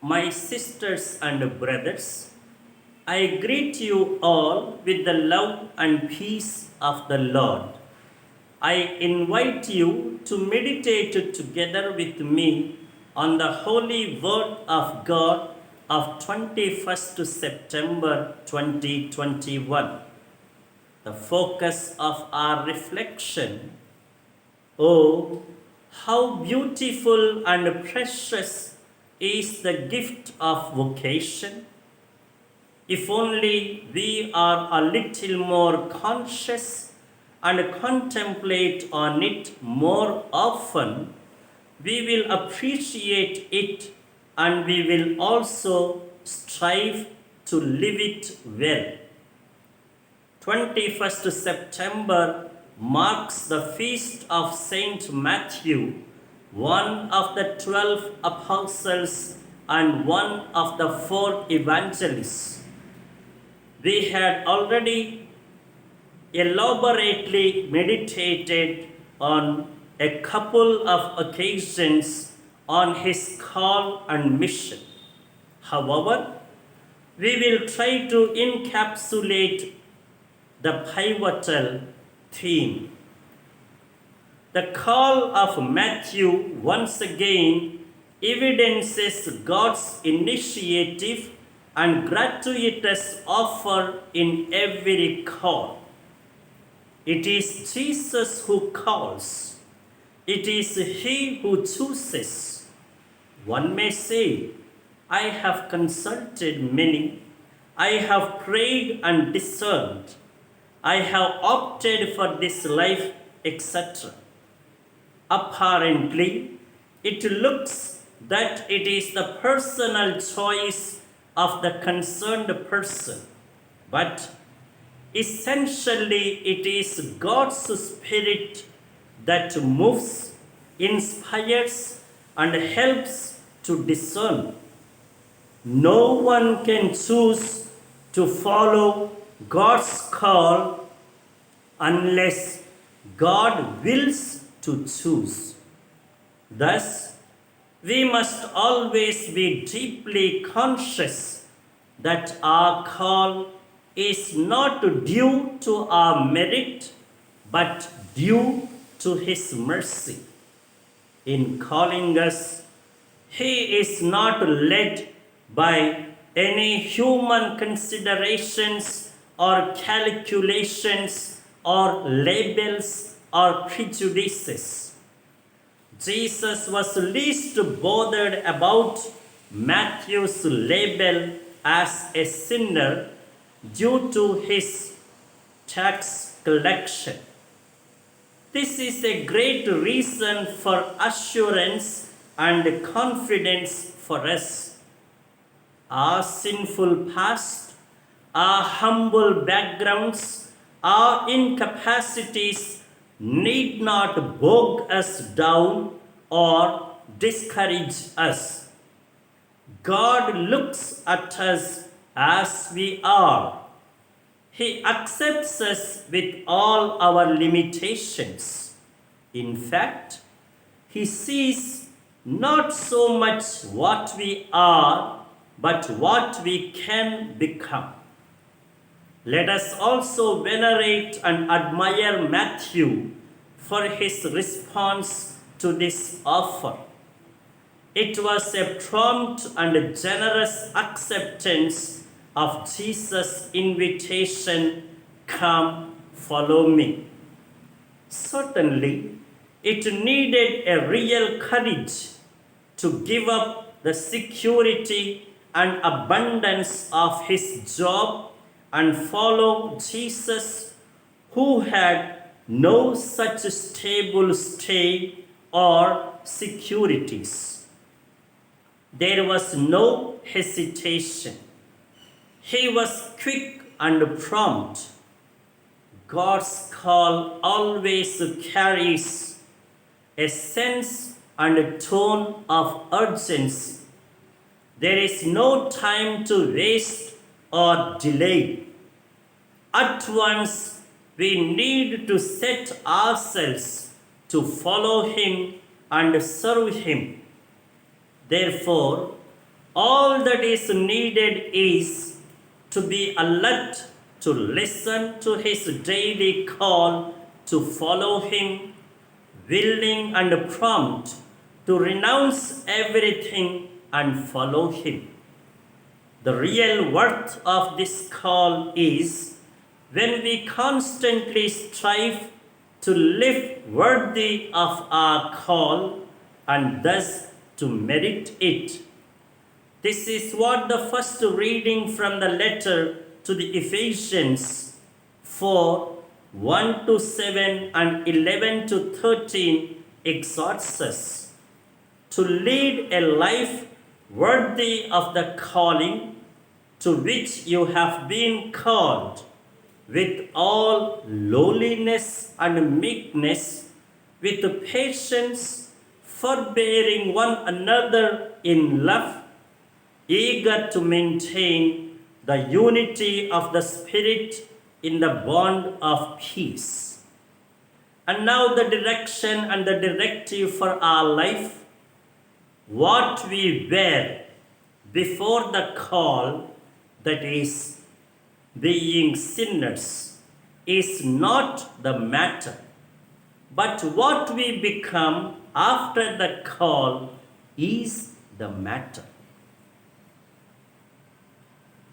My sisters and brothers, I greet you all with the love and peace of the Lord. I invite you to meditate together with me on the holy word of God of 21st September 2021. The focus of our reflection. Oh, how beautiful and precious is the gift of vocation. If only we are a little more conscious and contemplate on it more often, we will appreciate it and we will also strive to live it well. 21st September marks the feast of Saint Matthew, one of the 12 apostles and one of the 4 evangelists. We had already elaborately meditated on a couple of occasions on his call and mission. However, we will try to encapsulate the pivotal theme. The call of Matthew once again evidences God's initiative and gratuitous offer in every call. It is Jesus who calls. It is He who chooses. One may say, I have consulted many. I have prayed and discerned. I have opted for this life, etc. Apparently, it looks that it is the personal choice of the concerned person, but essentially it is God's Spirit that moves, inspires, and helps to discern. No one can choose to follow God's call unless God wills to choose. Thus, we must always be deeply conscious that our call is not due to our merit, but due to His mercy. In calling us, He is not led by any human considerations or calculations or labels or prejudices. Jesus was least bothered about Matthew's label as a sinner due to his tax collection. This is a great reason for assurance and confidence for us. Our sinful past, our humble backgrounds, our incapacities need not bog us down or discourage us. God looks at us as we are. He accepts us with all our limitations. In fact, He sees not so much what we are, but what we can become. Let us also venerate and admire Matthew for his response to this offer. It was a prompt and generous acceptance of Jesus' invitation, come, follow me. Certainly, it needed a real courage to give up the security and abundance of his job and follow Jesus, who had no such stable stay or securities. There was no hesitation. He was quick and prompt. God's call always carries a sense and a tone of urgency. There is no time to waste or delay. At once, we need to set ourselves to follow Him and serve Him. Therefore, All that is needed is to be alert, to listen to his daily call, to follow him, willing and prompt to renounce everything and follow him. The real worth of this call is when we constantly strive to live worthy of our call and thus to merit it. This is what the first reading from the letter to the Ephesians 4 1 to 7 and 11 to 13 exhorts us to lead a life worthy of the calling to which you have been called, with all lowliness and meekness, with patience, forbearing one another in love, eager to maintain the unity of the Spirit in the bond of peace. And now the direction and the directive for our life. What we were before the call, that is, being sinners, is not the matter, but what we become after the call is the matter.